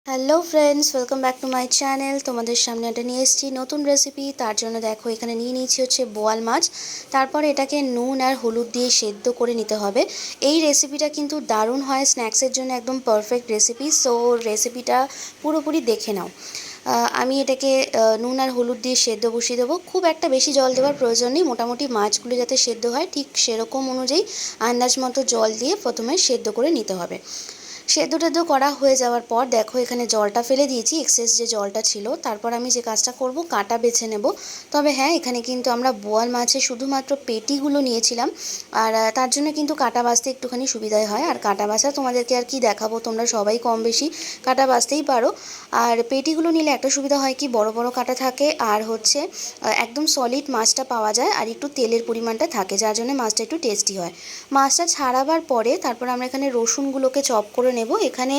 Hello friends, welcome back to my channel. তোমাদের সামনে একটা নিয়ে এসেছি নতুন রেসিপি। তার জন্য দেখো এখানে নিয়ে নিয়েছি হচ্ছে বোয়াল মাছ। তারপর এটাকে নুন আর হলুদ দিয়ে সেদ্ধ করে নিতে হবে। এই রেসিপিটা কিন্তু দারুণ হয়, স্ন্যাক্সের জন্য একদম পারফেক্ট রেসিপি। সো রেসিপিটা পুরোপুরি দেখে নাও। আমি এটাকে নুন আর হলুদ দিয়ে সেদ্ধ বসিয়ে দেবো। খুব একটা বেশি জল দেওয়ার প্রয়োজন নেই, মোটামুটি মাছগুলো যাতে সেদ্ধ হয় ঠিক সেরকম অনুযায়ী আন্দাজ মতো জল দিয়ে প্রথমে সেদ্ধ করে নিতে হবে। সেদ্ধ টেদ্ধ করা হয়ে যাওয়ার পর দেখো এখানে জলটা ফেলে দিয়েছি, এক্সেস যে জলটা ছিল। তারপর আমি যে কাজটা করব, কাঁটা বেছে নেব। তবে হ্যাঁ, এখানে কিন্তু আমরা বোয়াল মাছের শুধুমাত্র পেটিগুলো নিয়েছিলাম, আর তার জন্য কিন্তু কাঁটা বাছতে একটুখানি সুবিধাই হয়। আর কাঁটা বাছা তোমাদেরকে আর কি দেখাবো, তোমরা সবাই কম বেশি কাঁটা বাছতেই পারো। আর পেটিগুলো নিলে একটা সুবিধা হয় কি, বড় বড় কাঁটা থাকে, আর হচ্ছে একদম সলিড মাছটা পাওয়া যায়, আর একটু তেলের পরিমাণটা থাকে, যার জন্য মাছটা একটু টেস্টি হয়। মাছটা ছাড়াবার পরে তারপর আমরা এখানে রসুনগুলোকে চপ করে নেব। এখানে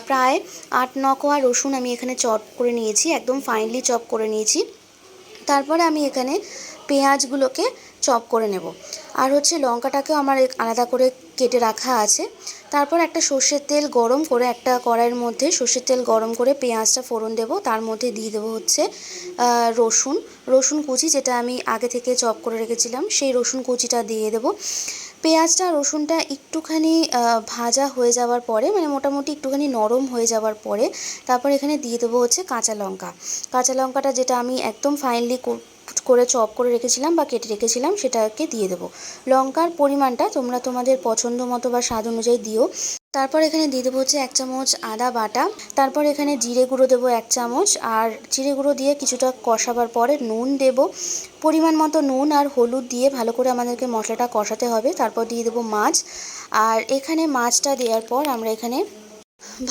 প্রায় 8-9 কোয়া রসুন আমি এখানে চপ করে নিয়েছি, একদম ফাইনলি চপ করে নিয়েছি। তারপরে আমি এখানে পেঁয়াজগুলোকে চপ করে নেব। আর হচ্ছে লঙ্কাটাকেও আমার আলাদা করে কেটে রাখা আছে। তারপর একটা সর্ষের তেল গরম করে, একটা কড়াইয়ের মধ্যে সর্ষের তেল গরম করে পেঁয়াজটা ফোড়ন দেব। তার মধ্যে দিয়ে দেবো হচ্ছে রসুন কুচি, যেটা আমি আগে থেকে চপ করে রেখেছিলাম, সেই রসুন কুচিটা দিয়ে দেবো। পেঁয়াজটা রসুনটা একটুখানি ভাজা হয়ে যাওয়ার পরে, মানে মোটামুটি একটুখানি নরম হয়ে যাওয়ার পরে তারপর এখানে দিয়ে দেবো হচ্ছে কাঁচা লঙ্কা। কাঁচা লঙ্কাটা যেটা আমি একদম ফাইনলি করে চপ করে রেখেছিলাম বা কেটে রেখেছিলাম, সেটাকে দিয়ে দেবো। লঙ্কার পরিমাণটা তোমরা তোমাদের পছন্দ মতো বা স্বাদ অনুযায়ী দিও। তারপর এখানে দিয়ে দেবো হচ্ছে 1 চামচ আদা বাটা। তারপর এখানে জিরে গুঁড়ো দেবো 1 চামচ, আর জিরে গুঁড়ো দিয়ে কিছুটা কষাবার পরে নুন দেব, পরিমাণ মতো নুন আর হলুদ দিয়ে ভালো করে আমাদেরকে মশলাটা কষাতে হবে। তারপর দিয়ে দেবো মাছ। আর এখানে মাছটা দেওয়ার পর আমরা এখানে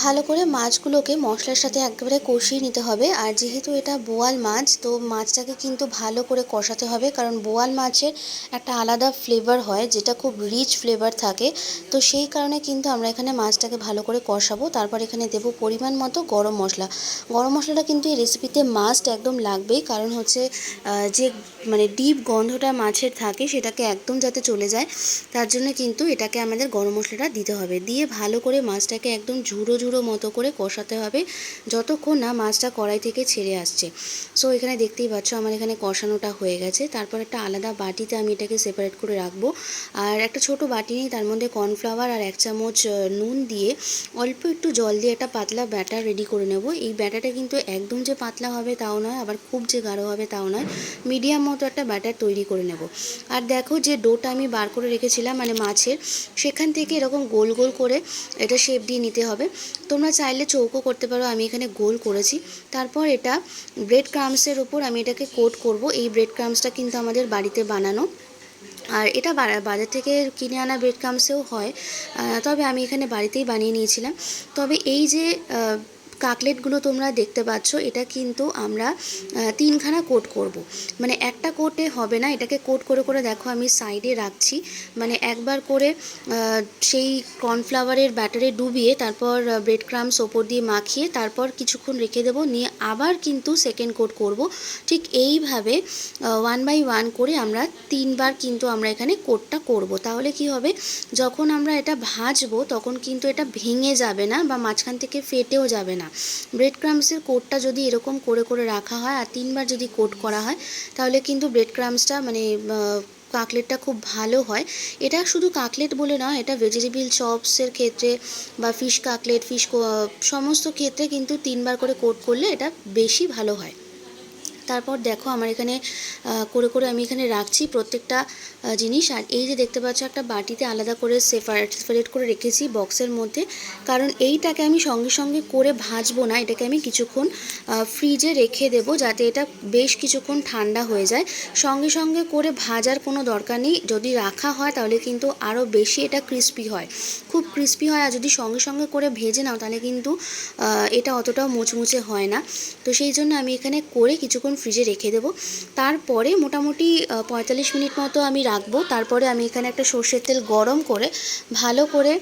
ভালো করে মাছগুলোকে মশলার সাথে একেবারে কষিয়ে নিতে হবে। আর যেহেতু এটা বোয়াল মাছ, তো মাছটাকে কিন্তু ভালো করে কষাতে হবে, কারণ বোয়াল মাছের একটা আলাদা ফ্লেভার হয়, যেটা খুব রিচ ফ্লেভার থাকে। তো সেই কারণে কিন্তু আমরা এখানে মাছটাকে ভালো করে কষাবো। তারপর এখানে দেব পরিমাণ মতো গরম মশলা। গরম মশলাটা কিন্তু এই রেসিপিতে মাস্ট একদম লাগবেই, কারণ হচ্ছে যে মানে ডিপ গন্ধটা মাছের থাকে সেটাকে একদম যাতে চলে যায়, তার জন্য কিন্তু এটাকে আমাদের গরম মশলাটা দিতে হবে। দিয়ে ভালো করে মাছটাকে একদম ঝুড়ো ঝুড়ো মতো করে কষাতে হবে, যতক্ষণ না মাছটা কড়াই থেকে ছেড়ে আসছে। সো এখানে দেখতেই পাচ্ছ আমার এখানে কষানোটা হয়ে গেছে। তারপর একটা আলাদা বাটিতে আমি এটাকে সেপারেট করে রাখবো। আর একটা ছোট বাটি নিয়ে তার মধ্যে কর্নফ্লাওয়ার আর 1 চামচ নুন দিয়ে অল্প একটু জল দিয়ে একটা পাতলা ব্যাটার রেডি করে নেব। এই ব্যাটারটা কিন্তু একদম যে পাতলা হবে তাও নয়, আবার খুব যে গাঢ় হবে তাও নয়, মিডিয়াম মতো একটা ব্যাটার তৈরি করে নেব। আর দেখো যে ডোটা আমি বার করে রেখেছিলাম মানে মাছের, সেখান থেকে এরকম গোল গোল করে এটা শেপ দিয়ে নিতে হবে। তোমরা চাইলে চৌকো করতে পারো, আমি এখানে গোল করেছি। তারপর এটা ব্রেড ক্রাম্বসের ওপর আমি এটাকে কোট করব। এই ব্রেড ক্রাম্বসটা কিন্তু আমাদের বাড়িতে বানানো, আর এটা বাজার থেকে কিনে আনা ব্রেড ক্রাম্বসেও হয়, তবে আমি এখানে বাড়িতেই বানিয়ে নিয়েছিলাম। তবে এই যে কাটলেটগুলো তোমরা দেখতে পাচ্ছ, এটা কিন্তু আমরা 3খানা কোট করব। মানে একটা কোটে হবে না, এটাকে কোট করে করে দেখো আমি সাইডে রাখছি। মানে একবার করে সেই কর্নফ্লাওয়ারের ব্যাটারে ডুবিয়ে তারপর ব্রেড ক্রাম্বস ওপর দিয়ে মাখিয়ে তারপর কিছুক্ষণ রেখে দেবো, নিয়ে আবার কিন্তু সেকেন্ড কোট করব। ঠিক এইভাবে 1 বাই 1 করে আমরা 3বার কিন্তু আমরা এখানে কোটটা করব। তাহলে কি হবে, যখন আমরা এটা ভাজবো তখন কিন্তু এটা ভেঙে যাবে না বা মাঝখান থেকে ফেটেও যাবে না। ব্রেড ক্রাম্বসের কোটটা যদি এরকম করে করে রাখা হয় আর 3বার যদি কোট করা হয়, তাহলে কিন্তু ব্রেড ক্রাম্বসটা মানে কাটলেটটা খুব ভালো হয়। এটা শুধু কাটলেট বলে নয়, এটা ভেজিটেবিল চপসের ক্ষেত্রে বা ফিশ কাটলেট, সমস্ত ক্ষেত্রে কিন্তু 3বার করে কোট করলে এটা বেশি ভালো হয়। তারপর দেখো আমার এখানে করে করে আমি এখানে রাখছি প্রত্যেকটা জিনিস। আর এই যে দেখতে পাচ্ছ একটা বাটিতে আলাদা করে সেপারেট করে রেখেছি বক্সের মধ্যে, কারণ এইটাকে আমি সঙ্গে সঙ্গে করে ভাজবো না, এটাকে আমি কিছুক্ষণ ফ্রিজে রেখে দেবো, যাতে এটা বেশ কিছুক্ষণ ঠান্ডা হয়ে যায়। সঙ্গে সঙ্গে করে ভাজার কোনো দরকার নেই, যদি রাখা হয় তাহলে কিন্তু আরও বেশি এটা ক্রিস্পি হয়, খুব ক্রিস্পি হয়। আর যদি সঙ্গে সঙ্গে করে ভেজে নাও তাহলে কিন্তু এটা অতটাও মুচমুচে হয় না। তো সেই জন্য আমি এখানে করে কিছুক্ষণ ফ্রিজে রেখে দেবো। তারপরে মোটামুটি 45 মিনিট মতো আমি রাখবো। তারপরে আমি এখানে একটা সর্ষের তেল গরম করে ভালো করে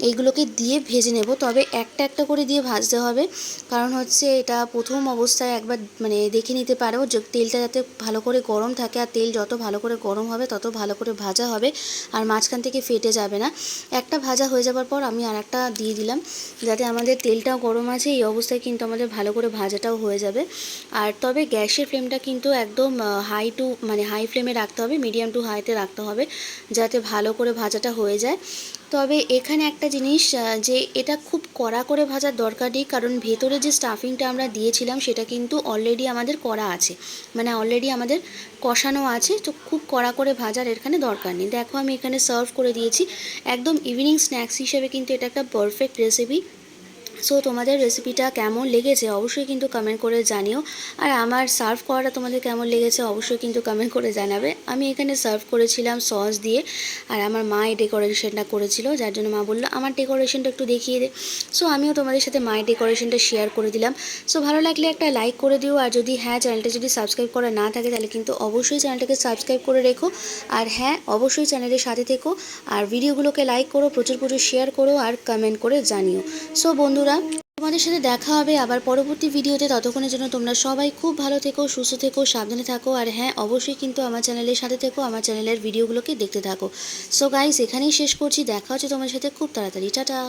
এইগুলোকে দিয়ে ভেজে নেব। তবে একটা একটা করে দিয়ে ভাজতে হবে, কারণ হচ্ছে এটা প্রথম অবস্থায় একবার মানে দেখে নিতে পারো যে তেলটা যাতে ভালো করে গরম থাকে, আর তেল যত ভালো করে গরম হবে তত ভালো করে ভাজা হবে, আর মাঝখান থেকে ফেটে যাবে না। একটা ভাজা হয়ে যাবে যাবার পর আমি আর একটা দিয়ে দিলাম, যাতে আমাদের তেলটাও গরম আছে, এই অবস্থায় কিন্তু আমাদের ভালো করে ভাজাটাও হয়ে যাবে। আর তবে গ্যাসের ফ্লেমটা কিন্তু একদম হাই ফ্লেমে রাখতে হবে, মিডিয়াম টু হাইতে রাখতে হবে, যাতে ভালো করে ভাজাটা হয়ে যায়। তবে এখানে একটা জিনিস, যে এটা খুব কড়া করে ভাজার দরকার নেই, কারণ ভেতরে যে স্টাফিংটা আমরা দিয়েছিলাম সেটা কিন্তু অলরেডি আমাদের করা আছে, মানে অলরেডি আমাদের কষানো আছে, তো খুব কড়া করে ভাজার এখানে দরকার নেই। দেখো আমি এখানে সার্ভ করে দিয়েছি, একদম ইভিনিং স্ন্যাক্স হিসেবে কিন্তু এটা একটা পারফেক্ট রেসিপি। সো তোমাদের রেসিপিটা কেমন লেগেছে অবশ্যই কিন্তু কমেন্ট করে জানিও, আর আমার সার্ভ করাটা তোমাদের কেমন লেগেছে অবশ্যই কিন্তু কমেন্ট করে জানাবে। আমি এখানে সার্ভ করেছিলাম সস দিয়ে, আর আমার মা এই ডেকোরেশনটা করেছিল, যার জন্য মা বললো আমার ডেকোরেশনটা একটু দেখিয়ে দে। সো আমিও তোমাদের সাথে মায়ের ডেকোরেশনটা শেয়ার করে দিলাম। সো ভালো লাগলে একটা লাইক করে দিও, আর যদি চ্যানেলটা যদি সাবস্ক্রাইব করা না থাকে তাহলে কিন্তু অবশ্যই চ্যানেলটাকে সাবস্ক্রাইব করে রেখো, আর অবশ্যই চ্যানেলের সাথে থেকো, আর ভিডিওগুলোকে লাইক করো, প্রচুর প্রচুর শেয়ার করো, আর কমেন্ট করে জানিও। সো বন্ধুরা, তোমাদের সাথে দেখা হবে আবার পরবর্তী ভিডিওতে। ততক্ষণের জন্য তোমরা সবাই খুব ভালো থেকো, সুস্থ থেকো, সাবধানে থাকো, আর অবশ্যই কিন্তু আমার চ্যানেলের সাথে থেকো, আমার চ্যানেলের ভিডিওগুলোকে দেখতে থাকো। সো গাইস, এখানেই শেষ করছি, দেখা হচ্ছে তোমার সাথে খুব তাড়াতাড়ি, টাটা।